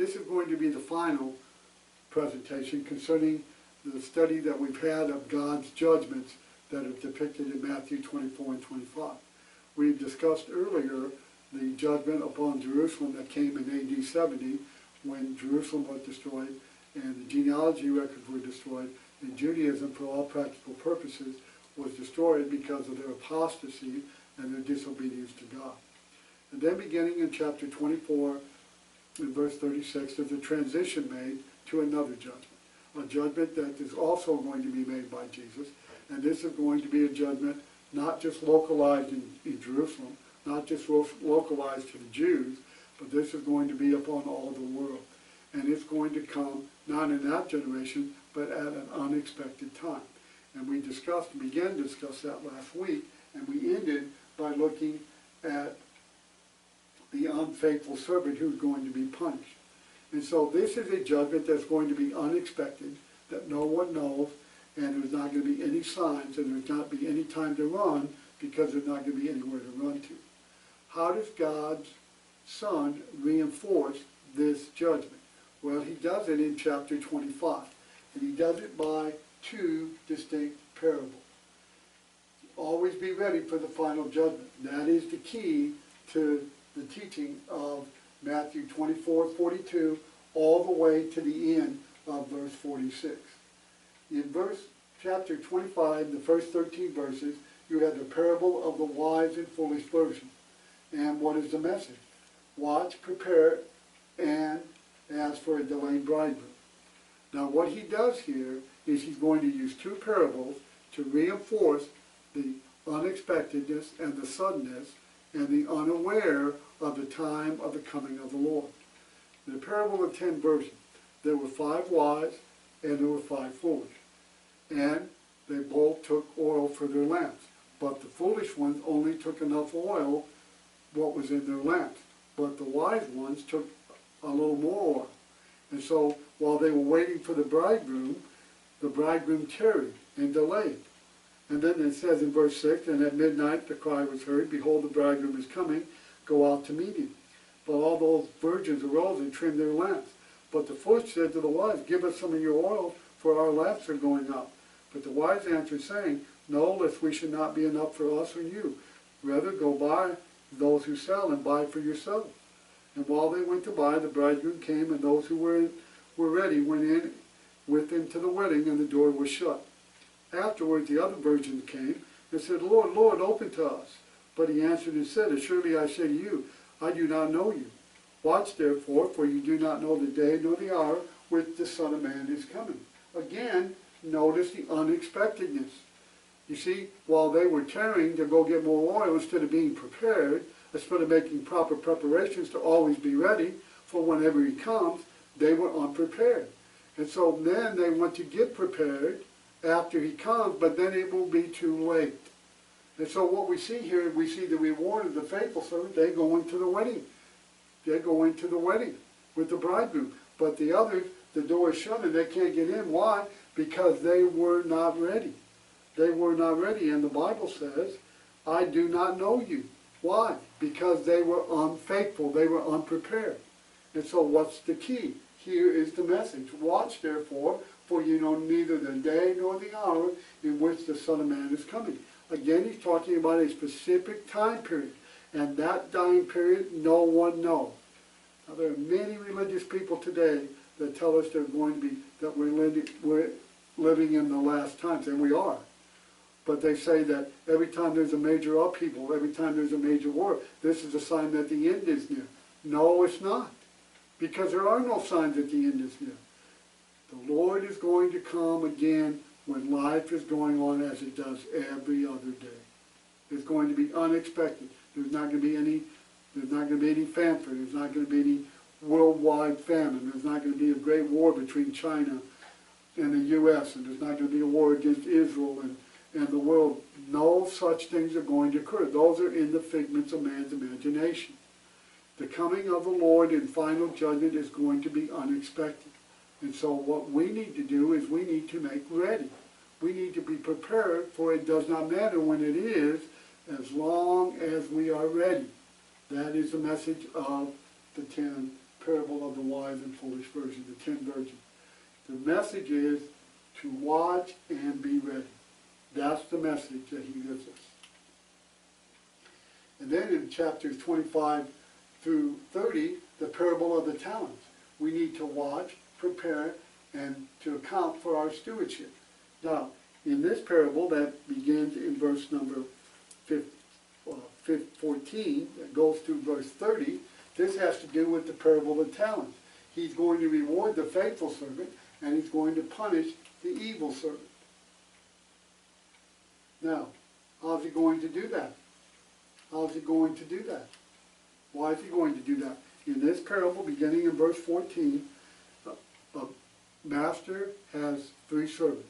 This is going to be the final presentation concerning the study that we've had of God's judgments that are depicted in Matthew 24 and 25. We've discussed earlier the judgment upon Jerusalem that came in AD 70 when Jerusalem was destroyed and the genealogy records were destroyed, and Judaism, for all practical purposes, was destroyed because of their apostasy and their disobedience to God. And then beginning in chapter 24, in verse 36, there's a transition made to another judgment. A judgment that is also going to be made by Jesus. And this is going to be a judgment not just localized in Jerusalem, not just localized to the Jews, but this is going to be upon all the world. And it's going to come not in that generation, but at an unexpected time. And we began to discuss that last week, and we ended by looking at the unfaithful servant who's going to be punished. And so this is a judgment that's going to be unexpected, that no one knows, and there's not going to be any signs, and there's not be any time to run, because there's not going to be anywhere to run to. How does God's Son reinforce this judgment? Well, he does it in chapter 25, and he does it by two distinct parables. Always be ready for the final judgment. That is the key to the teaching of Matthew 24:42 all the way to the end of verse 46. In chapter 25, the first 13 verses, you have the parable of the wise and foolish virgin. And what is the message? Watch, prepare, and ask for a delayed bridegroom. Now what he does here is he's going to use two parables to reinforce the unexpectedness and the suddenness and the unaware of the time of the coming of the Lord. In the parable of 10 virgins, there were 5 wise and there were 5 foolish. And they both took oil for their lamps. But the foolish ones only took enough oil, what was in their lamps. But the wise ones took a little more oil. And so while they were waiting for the bridegroom tarried and delayed. And then it says in verse 6, and at midnight the cry was heard, behold, the bridegroom is coming, go out to meet him. But all those virgins arose and trimmed their lamps. But the foolish said to the wise, give us some of your oil, for our lamps are going out. But the wise answered, saying, no, lest we should not be enough for us or you. Rather go buy those who sell and buy for yourselves. And while they went to buy, the bridegroom came, and those who were ready went in with him to the wedding, and the door was shut. Afterwards the other virgins came and said, Lord, Lord, open to us. But he answered and said, assuredly I say to you, I do not know you. Watch therefore, for you do not know the day nor the hour which the Son of Man is coming. Again, notice the unexpectedness. You see, while they were tarrying to go get more oil, instead of being prepared, instead of making proper preparations to always be ready for whenever he comes, they were unprepared. And so then they want to get prepared after he comes, but then it will be too late. And so what we see here, we see the reward of the faithful servant. They go into the wedding. They go into the wedding with the bridegroom. But the others, the door is shut and they can't get in. Why? Because they were not ready. They were not ready. And the Bible says, I do not know you. Why? Because they were unfaithful. They were unprepared. And so what's the key? Here is the message. Watch therefore, for you know neither the day nor the hour in which the Son of Man is coming. Again, he's talking about a specific time period. And that time period, no one knows. Now, there are many religious people today that tell us they're going to be, that we're living in the last times, and we are. But they say that every time there's a major upheaval, every time there's a major war, this is a sign that the end is near. No, it's not. Because there are no signs that the end is near. The Lord is going to come again when life is going on as it does every other day. It's going to be unexpected. There's not going to be any fanfare. There's not going to be any worldwide famine. There's not going to be a great war between China and the U.S. and there's not going to be a war against Israel and the world. No such things are going to occur. Those are in the figments of man's imagination. The coming of the Lord in final judgment is going to be unexpected. And so what we need to do is we need to make ready. We need to be prepared, for it does not matter when it is, as long as we are ready. That is the message of the 10 parable of the wise and foolish virgin, the 10 virgins. The message is to watch and be ready. That's the message that he gives us. And then in chapters 25 through 30, the parable of the talents. We need to watch, prepare, and to account for our stewardship. Now, in this parable that begins in verse number 14, that goes through verse 30, this has to do with the parable of the talents. He's going to reward the faithful servant, and he's going to punish the evil servant. Now, how's he going to do that? How's he going to do that? Why is he going to do that? In this parable, beginning in verse 14, a master has 3 servants,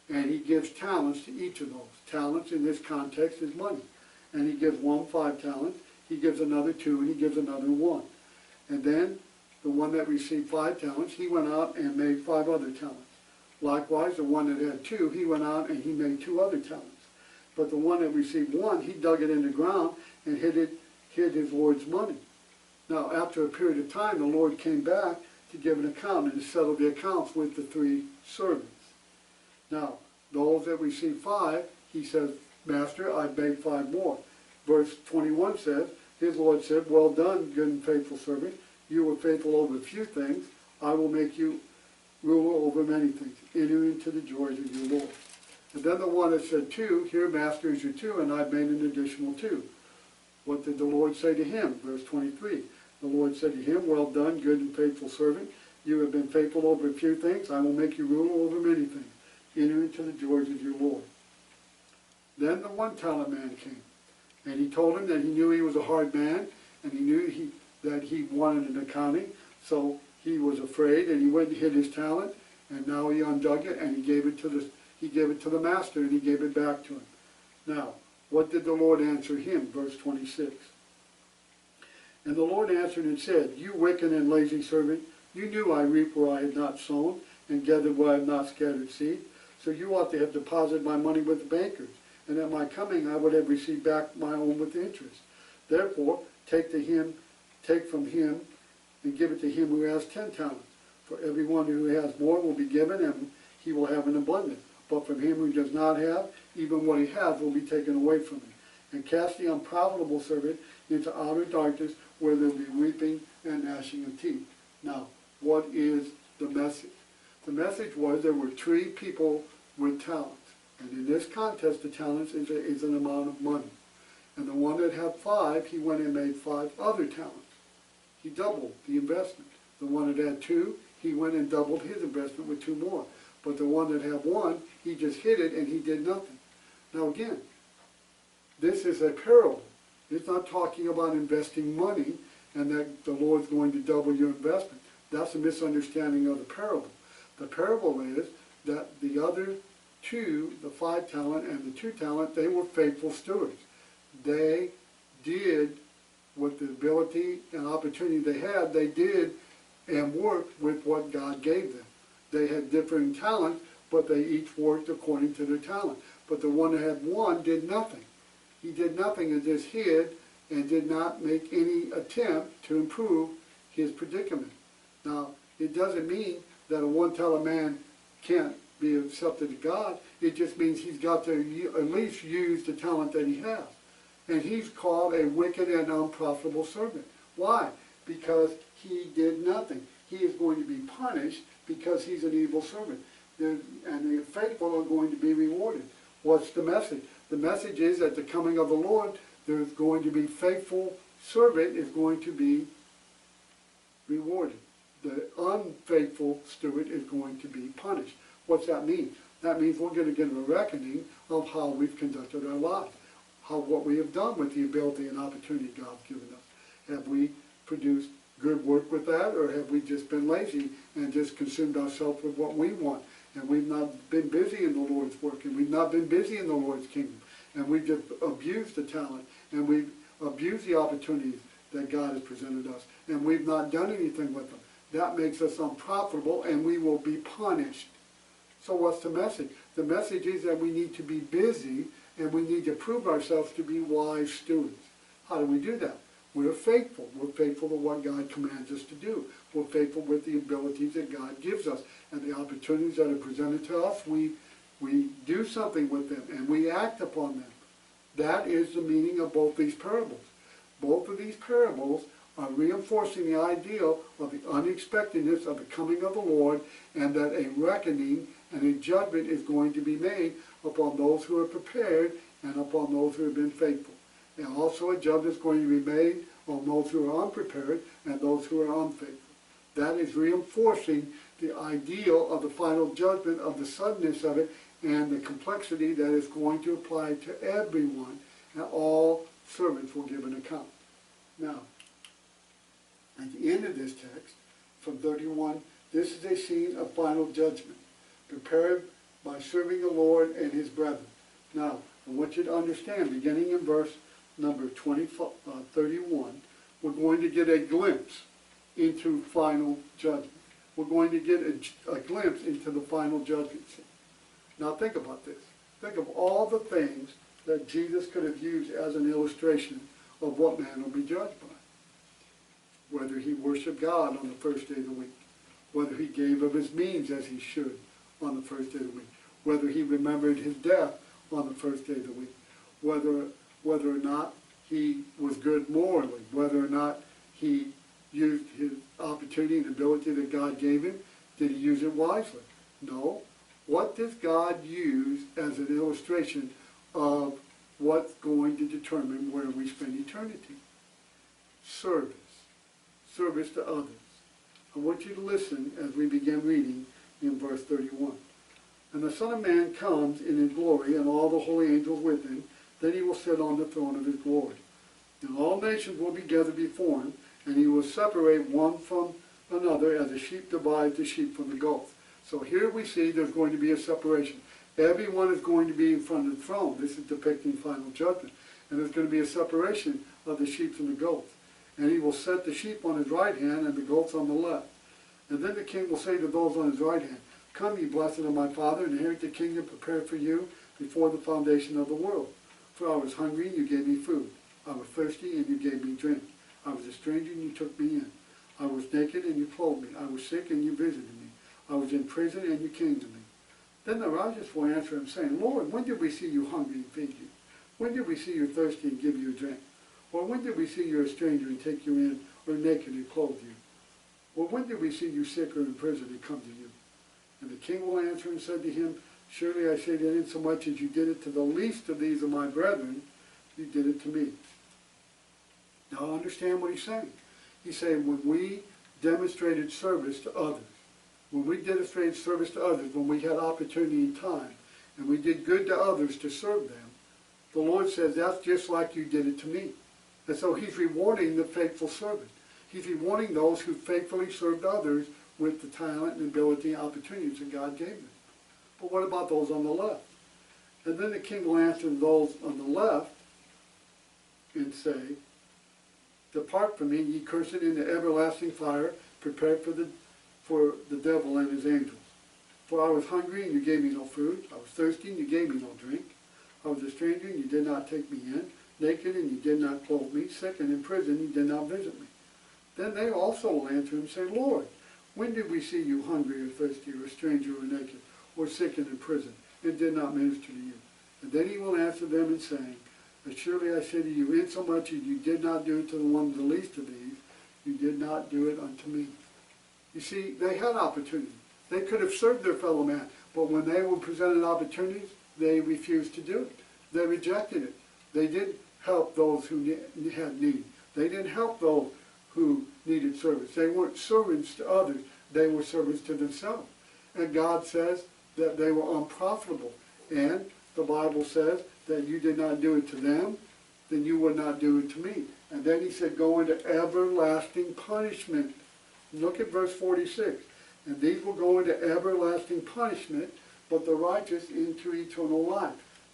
and he gives talents to each of those. Talents in this context is money. And he gives one 5 talents, he gives another 2, and he gives another 1. And then the one that received 5 talents, he went out and made 5 other talents. Likewise, the one that had 2, he went out and he made 2 other talents. But the one that received 1, he dug it in the ground and hid his Lord's money. Now, after a period of time, the Lord came back to give an account and to settle the accounts with the 3 servants. Now, those that received 5, he says, Master, I've made 5 more. Verse 21 says, his Lord said, well done, good and faithful servant. You were faithful over a few things. I will make you ruler over many things. Enter into the joys of your Lord. And then the one that said 2, here, Master, is your 2, and I've made an additional 2. What did the Lord say to him? Verse 23. The Lord said to him, well done, good and faithful servant. You have been faithful over a few things. I will make you ruler over many things. Enter into the joys of your Lord. Then the 1 talent man came, and he told him that he knew he was a hard man, and he knew that he wanted an accounting, so he was afraid, and he went and hid his talent, and now he undug it, and he gave it to the master, and he gave it back to him. Now, what did the Lord answer him? Verse 26. And the Lord answered and said, you wicked and lazy servant, you knew I reap where I had not sown, and gathered where I had not scattered seed. So you ought to have deposited my money with the bankers, and at my coming I would have received back my own with interest. Therefore, take from him, and give it to him who has 10 talents. For everyone who has more will be given, and he will have an abundance. But from him who does not have, even what he has will be taken away from him. And cast the unprofitable servant into outer darkness, where there will be weeping and gnashing of teeth. Now, what is the message? The message was there were 3 people with talents. And in this context, the talents is an amount of money. And the one that had 5, he went and made 5 other talents. He doubled the investment. The one that had 2, he went and doubled his investment with 2 more. But the one that had 1, he just hid it and he did nothing. Now again, this is a parable. It's not talking about investing money and that the Lord's going to double your investment. That's a misunderstanding of the parable. The parable is that the other 2, the 5 talent and the 2 talent, they were faithful stewards. They did with the ability and opportunity they had, they did and worked with what God gave them. They had differing talents, but they each worked according to their talent. But the one that had 1 did nothing. He did nothing and just hid and did not make any attempt to improve his predicament. Now, it doesn't mean that a 1 talent man can't be accepted to God. It just means he's got to at least use the talent that he has. And he's called a wicked and unprofitable servant. Why? Because he did nothing. He is going to be punished because he's an evil servant. And the faithful are going to be rewarded. What's the message? The message is at the coming of the Lord, there's going to be faithful servant is going to be rewarded. The unfaithful steward is going to be punished. What's that mean? That means we're going to get a reckoning of how we've conducted our lives, what we have done with the ability and opportunity God's given us. Have we produced good work with that, or have we just been lazy and just consumed ourselves with what we want? And we've not been busy in the Lord's work, and we've not been busy in the Lord's kingdom. And we've just abused the talent, and we've abused the opportunities that God has presented us, and we've not done anything with them. That makes us unprofitable, and we will be punished. So what's the message? The message is that we need to be busy, and we need to prove ourselves to be wise stewards. How do we do that? We're faithful. We're faithful to what God commands us to do. We're faithful with the abilities that God gives us. And the opportunities that are presented to us, we do something with them and we act upon them. That is the meaning of both these parables. Both of these parables are reinforcing the ideal of the unexpectedness of the coming of the Lord, and that a reckoning and a judgment is going to be made upon those who are prepared and upon those who have been faithful. And also a judgment is going to be made on those who are unprepared and those who are unfaithful. That is reinforcing the ideal of the final judgment, of the suddenness of it, and the complexity that is going to apply to everyone, and all servants will give an account. Now, at the end of this text, from 31, this is a scene of final judgment, prepared by serving the Lord and his brethren. Now, I want you to understand, beginning in verse number 31, we're going to get a glimpse into final judgment. We're going to get a glimpse into the final judgment scene. Now think about this. Think of all the things that Jesus could have used as an illustration of what man will be judged by. Whether he worshiped God on the first day of the week, whether he gave of his means as he should on the first day of the week, whether he remembered his death on the first day of the week, whether or not he was good morally, whether or not he used his opportunity and ability that God gave him. Did he use it wisely? No. What does God use as an illustration of what's going to determine where we spend eternity? Service. Service to others. I want you to listen as we begin reading in verse 31. And the Son of Man comes in his glory, and all the holy angels with him. Then he will sit on the throne of his glory. And all nations will be gathered before him, and he will separate one from another as a sheep divides the sheep from the goats. So here we see there's going to be a separation. Everyone is going to be in front of the throne. This is depicting final judgment. And there's going to be a separation of the sheep from the goats. And he will set the sheep on his right hand and the goats on the left. And then the king will say to those on his right hand, Come, ye blessed of my Father, and inherit the kingdom prepared for you before the foundation of the world. For I was hungry, and you gave me food. I was thirsty, and you gave me drink. I was a stranger, and you took me in. I was naked, and you clothed me. I was sick, and you visited me. I was in prison, and you came to me. Then the righteous will answer him, saying, Lord, when did we see you hungry and feed you? When did we see you thirsty and give you a drink? Or when did we see you a stranger and take you in, or naked and clothe you? Or when did we see you sick or in prison and come to you? And the king will answer and said to him, Surely I say to you, insomuch as you did it to the least of these of my brethren, you did it to me. Now understand what he's saying. He's saying when we demonstrated service to others, when we demonstrated service to others, when we had opportunity and time, and we did good to others to serve them, the Lord says, that's just like you did it to me. And so he's rewarding the faithful servant. He's rewarding those who faithfully served others with the talent and ability and opportunities that God gave them. But what about those on the left? And then the king will answer those on the left and say, Depart from me, ye cursed, into everlasting fire, prepared for the devil and his angels. For I was hungry, and you gave me no food. I was thirsty, and you gave me no drink. I was a stranger, and you did not take me in. Naked, and you did not clothe me. Sick and in prison, and you did not visit me. Then they also will answer him and say, Lord, when did we see you hungry or thirsty or a stranger or naked or sick and in prison and did not minister to you? And then he will answer them in saying, Surely I say to you, insomuch as you did not do it to the one of the least of these, you did not do it unto me. You see, they had opportunity. They could have served their fellow man, but when they were presented opportunities, they refused to do it. They rejected it. They didn't help those who had need. They didn't help those who needed service. They weren't servants to others. They were servants to themselves. And God says that they were unprofitable. And the Bible says that you did not do it to them, then you would not do it to me. And then he said, go into everlasting punishment. Look at verse 46. And these will go into everlasting punishment, but the righteous into eternal life.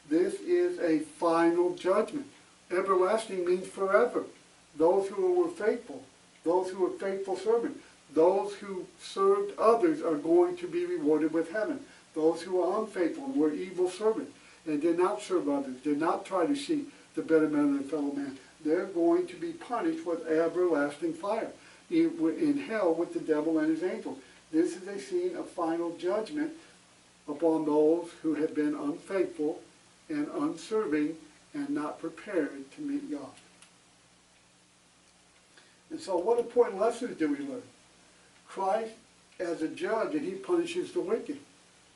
This is a final judgment. Everlasting means forever. Those who were faithful, those who were faithful servants, those who served others are going to be rewarded with heaven. Those who were unfaithful and were evil servants and did not serve others, did not try to seek the betterment of their fellow man, they're going to be punished with everlasting fire in hell with the devil and his angels. This is a scene of final judgment upon those who have been unfaithful and unserving and not prepared to meet God. And so what important lessons do we learn? Christ as a judge, and he punishes the wicked.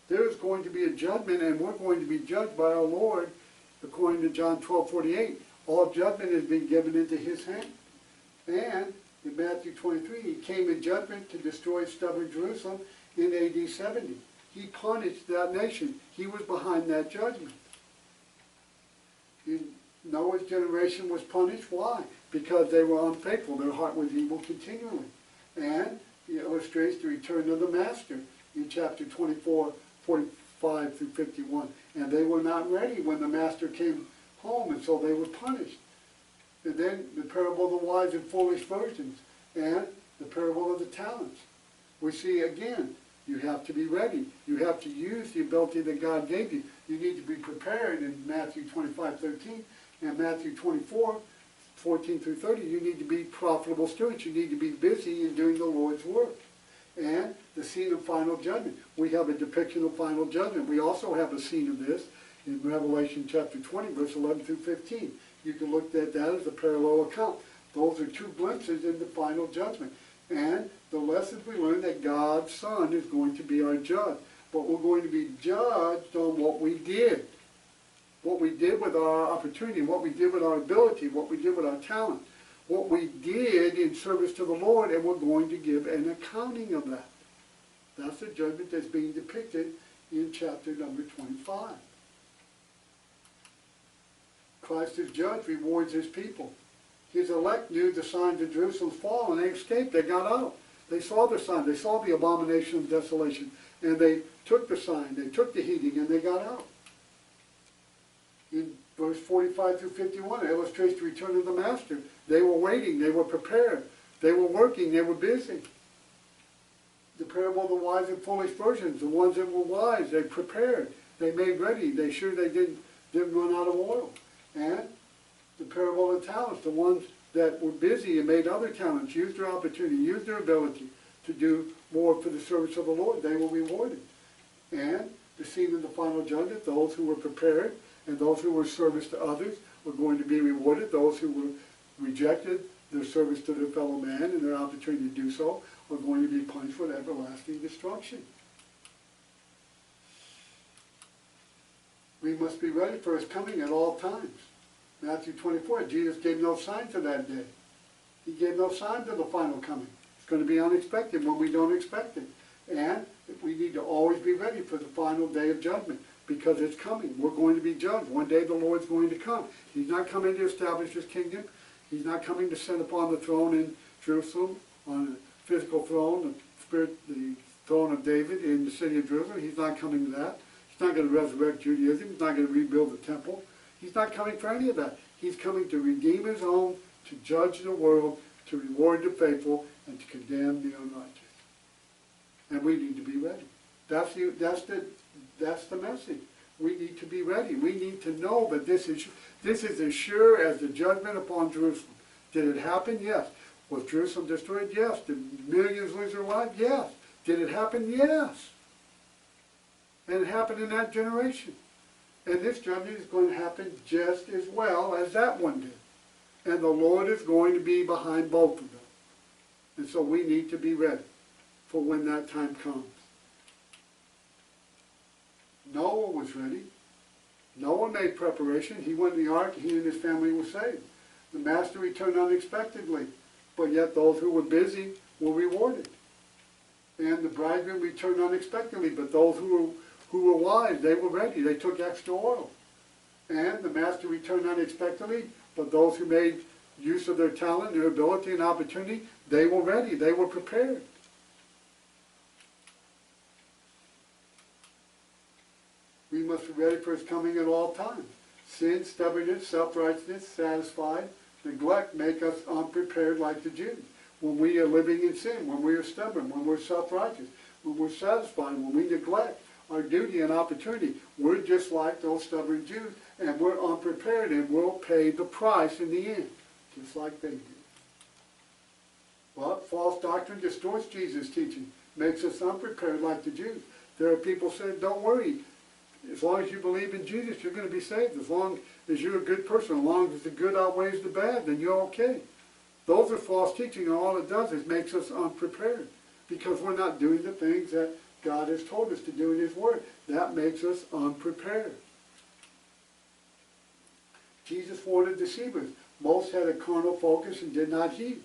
There is going to be a judgment, and we're going to be judged by our Lord, according to John 12:48. All judgment has been given into his hand. And in Matthew 23, he came in judgment to destroy stubborn Jerusalem in AD 70. He punished that nation. He was behind that judgment. Noah's generation was punished. Why? Because they were unfaithful. Their heart was evil continually. And he illustrates the return of the Master in chapter 24, 45 through 51. And they were not ready when the Master came home, and so they were punished. And then the parable of the wise and foolish virgins, and the parable of the talents. We see again, you have to be ready. You have to use the ability that God gave you. You need to be prepared in Matthew 25:13 and Matthew 24:14 through 30. You need to be profitable stewards. You need to be busy in doing the Lord's work. And the scene of final judgment. We have a depiction of final judgment. We also have a scene of this in Revelation chapter 20, verse 11 through 15. You can look at that as a parallel account. Those are two glimpses into final judgment. And the lessons we learn that God's Son is going to be our judge. But we're going to be judged on what we did. What we did with our opportunity, what we did with our ability, what we did with our talent. What we did in service to the Lord, and we're going to give an accounting of that. That's the judgment that's being depicted in chapter number 25. Christ as judge rewards his people. His elect knew the signs of Jerusalem's fall, and they escaped. They got out. They saw the sign. They saw the abomination of desolation. And they took the sign. They took the heeding, and they got out. In verse 45 through 51, it illustrates the return of the Master. They were waiting. They were prepared. They were working. They were busy. The parable of the wise and foolish virgins, the ones that were wise, they prepared. They made ready. They sure they didn't run out of oil. And the parable of the talents, the ones that were busy and made other talents, used their opportunity, used their ability to do more for the service of the Lord, they were rewarded. And the scene of the final judgment, those who were prepared and those who were service to others were going to be rewarded. Those who were rejected their service to their fellow man and their opportunity to do so were going to be punished with everlasting destruction. We must be ready for his coming at all times. Matthew 24, Jesus gave no sign to that day. He gave no sign to the final coming. It's going to be unexpected when we don't expect it. And we need to always be ready for the final day of judgment because it's coming. We're going to be judged. One day the Lord's going to come. He's not coming to establish his kingdom. He's not coming to sit upon the throne in Jerusalem, on a physical throne, the throne of David in the city of Jerusalem. He's not coming to that. He's not going to resurrect Judaism. He's not going to rebuild the temple. He's not coming for any of that. He's coming to redeem his own, to judge the world, to reward the faithful, and to condemn the unrighteous. And we need to be ready. That's the message. We need to be ready. We need to know that this is as sure as the judgment upon Jerusalem. Did it happen? Yes. Was Jerusalem destroyed? Yes. Did millions lose their lives? Yes. Did it happen? Yes. And it happened in that generation. And this judgment is going to happen just as well as that one did. And the Lord is going to be behind both of them. And so we need to be ready for when that time comes. Noah was ready. Noah made preparation. He went in the ark. He and his family were saved. The Master returned unexpectedly. But yet those who were busy were rewarded. And the bridegroom returned unexpectedly. But those who were wise, they were ready. They took extra oil. And the Master returned unexpectedly, but those who made use of their talent, their ability, and opportunity, they were ready. They were prepared. We must be ready for his coming at all times. Sin, stubbornness, self-righteousness, satisfied, neglect make us unprepared like the Jews. When we are living in sin, when we are stubborn, when we're self-righteous, when we're satisfied, when we neglect our duty and opportunity, we're just like those stubborn Jews, and we're unprepared, and we'll pay the price in the end. just like they did. But false doctrine distorts Jesus' teaching, makes us unprepared like the Jews. There are people saying, don't worry, as long as you believe in Jesus, you're going to be saved. As long as you're a good person, as long as the good outweighs the bad, then you're okay. Those are false teaching, and all it does is makes us unprepared, because we're not doing the things that God has told us to do in His Word. That makes us unprepared. Jesus warned deceivers. Most had a carnal focus and did not heed.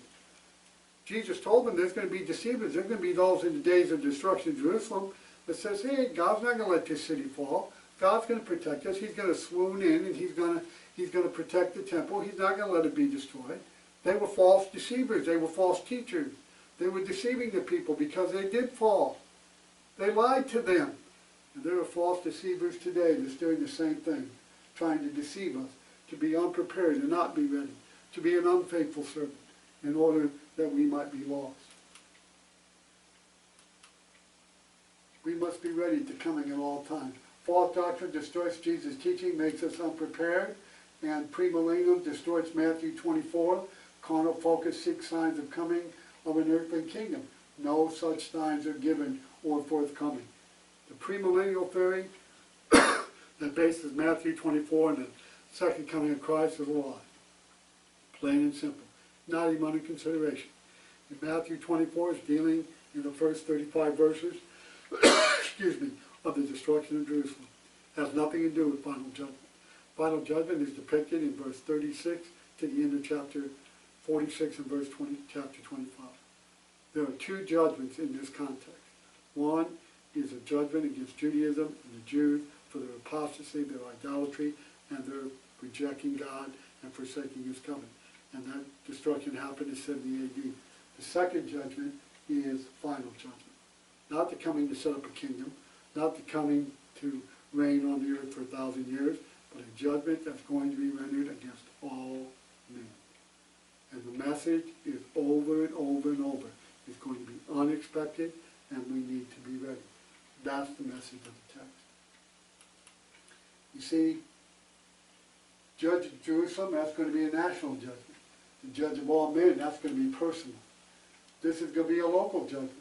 Jesus told them there's going to be deceivers. There's going to be those in the days of destruction of Jerusalem that says, hey, God's not going to let this city fall. God's going to protect us. He's going to swoon in and He's going to protect the temple. He's not going to let it be destroyed. They were false deceivers. They were false teachers. They were deceiving the people because they did fall. They lied to them. And there are false deceivers today that's doing the same thing, trying to deceive us, to be unprepared and not be ready, to be an unfaithful servant in order that we might be lost. We must be ready to coming at all times. False doctrine distorts Jesus' teaching, makes us unprepared, and premillennium distorts Matthew 24. Carnal focus seeks signs of coming of an earthly kingdom. No such signs are given or forthcoming. The premillennial theory that bases Matthew 24 and the second coming of Christ is a lie. Plain and simple. Not even under consideration. In Matthew 24 is dealing in the first 35 verses excuse me, of the destruction of Jerusalem. Has nothing to do with final judgment. Final judgment is depicted in verse 36 to the end of chapter 46 and verse 20, chapter 25. There are two judgments in this context. One is a judgment against Judaism and the Jews for their apostasy, their idolatry, and their rejecting God and forsaking His covenant. And that destruction happened in 70 AD. The second judgment is final judgment. Not the coming to set up a kingdom, not the coming to reign on the earth for 1,000 years, but a judgment that's going to be rendered against all men. And the message is over and over and over. It's going to be unexpected, and we need to be ready. That's the message of the text. You see, judge of Jerusalem, that's going to be a national judgment. The judge of all men, that's going to be personal. This is going to be a local judgment,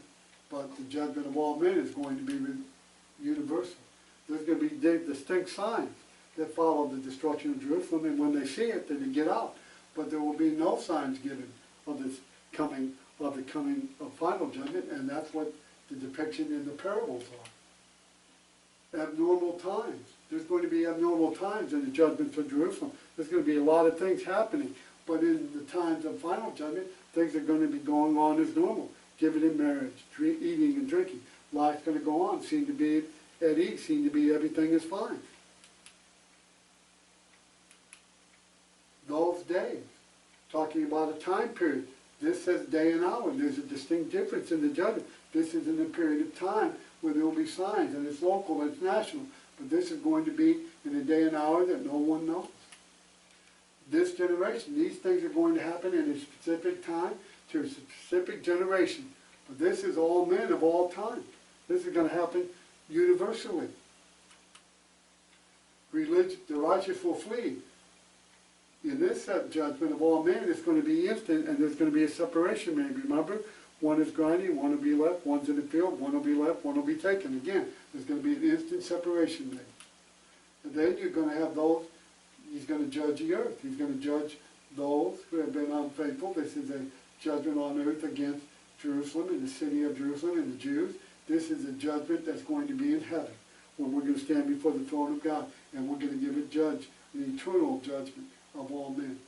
but the judgment of all men is going to be universal. There's going to be distinct signs that follow the destruction of Jerusalem, and when they see it, then they get out. But there will be no signs given of this coming of final judgment, and that's what the depiction in the parables are. Abnormal times. There's going to be abnormal times in the judgment for Jerusalem. There's going to be a lot of things happening, but in the times of final judgment, things are going to be going on as normal. Giving in marriage, eating and drinking. Life's going to go on. Seem to be at ease. Seem to be everything is fine. Those days, talking about a time period. This says day and hour. There's a distinct difference in the judgment. This is in a period of time where there will be signs, and it's local, and it's national. But this is going to be in a day and hour that no one knows. This generation, these things are going to happen in a specific time to a specific generation. But this is all men of all time. This is going to happen universally. The righteous will flee. In this judgment of all men, it's going to be instant, and there's going to be a separation made. Remember, one is grinding, one will be left, one's in the field, one will be left, one will be taken. Again, there's going to be an instant separation made. And then you're going to have those, He's going to judge the earth. He's going to judge those who have been unfaithful. This is a judgment on earth against Jerusalem and the city of Jerusalem and the Jews. This is a judgment that's going to be in heaven, when we're going to stand before the throne of God, and we're going to give an eternal judgment of all men.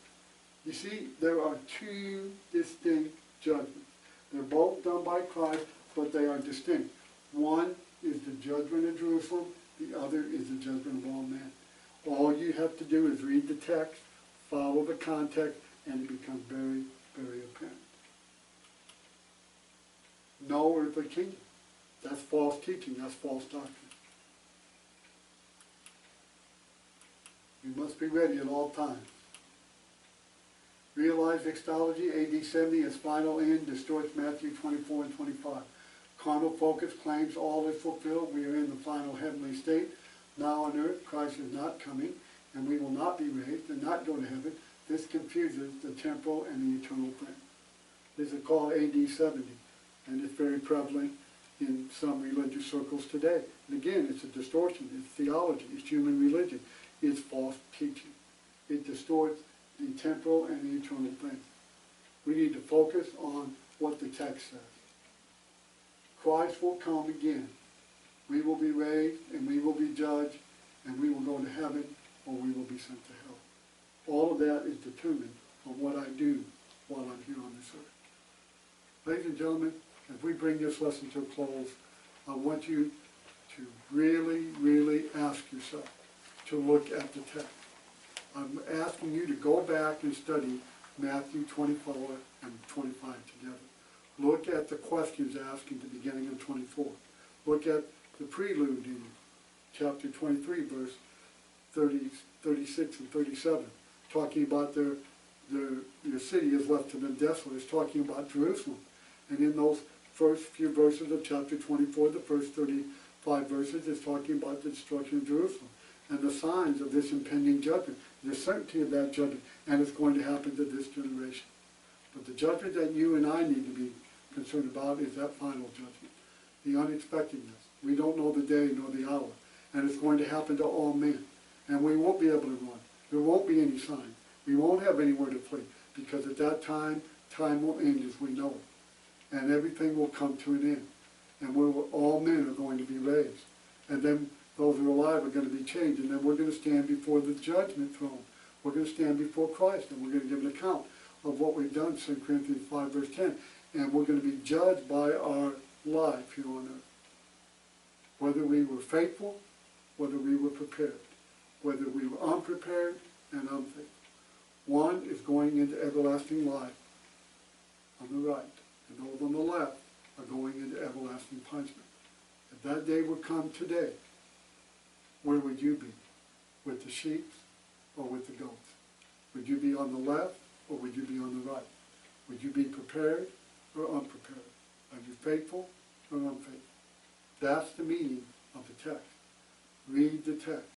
You see, there are two distinct judgments. They're both done by Christ, but they are distinct. One is the judgment of Jerusalem, the other is the judgment of all men. All you have to do is read the text, follow the context, and it becomes very, very apparent. No earthly kingdom. That's false teaching. That's false doctrine. We must be ready at all times. Realized Christology, AD 70, its final end, distorts Matthew 24 and 25. Carnal focus claims all is fulfilled. We are in the final heavenly state. Now on earth, Christ is not coming, and we will not be raised and not go to heaven. This confuses the temporal and the eternal thing. This is called AD 70, and it's very prevalent in some religious circles today. And again, it's a distortion, it's theology, it's human religion, it's false teaching. It distorts the temporal and the eternal things. We need to focus on what the text says. Christ will come again. We will be raised, and we will be judged, and we will go to heaven, or we will be sent to hell. All of that is determined on what I do while I'm here on this earth. Ladies and gentlemen, as we bring this lesson to a close, I want you to really, really ask yourself to look at the text. I'm asking you to go back and study Matthew 24 and 25 together. Look at the questions asked in the beginning of 24. Look at the prelude in chapter 23, verse 30, 36 and 37, talking about their city is left to them desolate. It's talking about Jerusalem. And in those first few verses of chapter 24, the first 35 verses, is talking about the destruction of Jerusalem and the signs of this impending judgment, the certainty of that judgment, and it's going to happen to this generation. But the judgment that you and I need to be concerned about is that final judgment, the unexpectedness. We don't know the day nor the hour, and it's going to happen to all men. And we won't be able to run. There won't be any sign. We won't have anywhere to flee, because at that time, time will end as we know it. And everything will come to an end. And all men are going to be raised. And then those who are alive are going to be changed. And then we're going to stand before the judgment throne. We're going to stand before Christ, and we're going to give an account of what we've done, 2 Corinthians 5, verse 10. And we're going to be judged by our life here on earth. Whether we were faithful, whether we were prepared, whether we were unprepared and unfaithful. One is going into everlasting life on the right, and those on the left are going into everlasting punishment. If that day would come today, where would you be? With the sheep or with the goats? Would you be on the left or would you be on the right? Would you be prepared or unprepared? Are you faithful or unfaithful? That's the meaning of the text. Read the text.